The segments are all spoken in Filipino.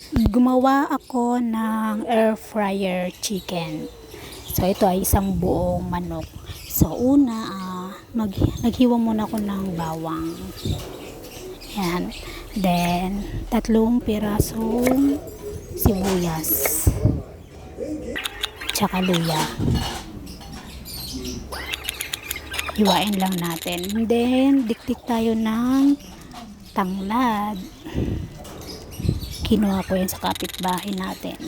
Gumawa ako ng air fryer chicken. So ito ay isang buong manok. So una, naghiwa muna ako ng bawang. Yan. Then, 3 pirasong sibuyas. Tsaka luya. Hiwain lang natin. Then, dikdik tayo ng tanglad. Kinuha ko yan sa kapitbahay natin.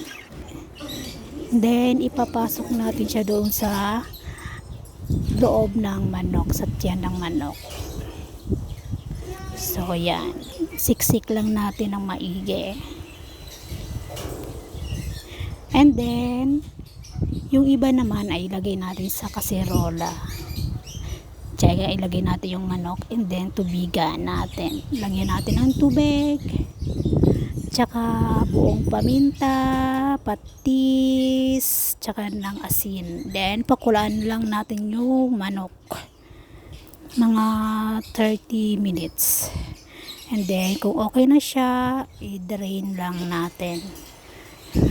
Then, ipapasok natin siya doon sa loob ng manok, sa tiyan ng manok. So, yan. Siksik lang natin ng maigi. And then, yung iba naman ay ilagay natin sa kaserola. Tsaka ilagay natin yung manok and then tubigan natin. Lagyan natin ng tubig. Tsaka buong paminta, patis, tsaka ng asin. Then, pakulaan lang natin yung manok. Mga 30 minutes. And then, kung okay na siya, i-drain lang natin.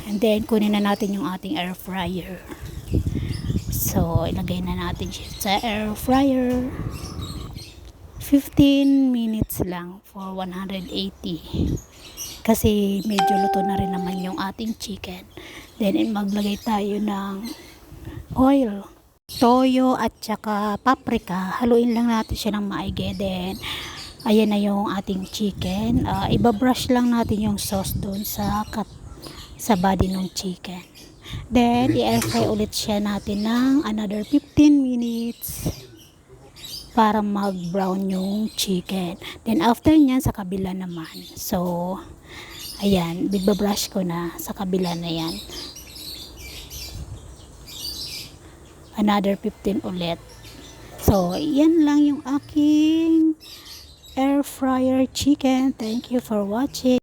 And then, kunin na natin yung ating air fryer. So, ilagay na natin siya sa air fryer. 15 minutes lang for 180. Kasi medyo luto na rin naman yung ating chicken. Then, maglagay tayo ng oil, toyo at saka paprika. Haluin lang natin siya ng maigi. Then, ayan na yung ating chicken. Ibabrush lang natin yung sauce doon sa body ng chicken. Then, i-air fry ulit siya natin ng another 15 minutes para mag-brown yung chicken. Then, after nyan, sa kabila naman. So, ayan, bigba-brush ko na sa kabila na yan. Another 15 ulit. So, yan lang yung aking air fryer chicken. Thank you for watching.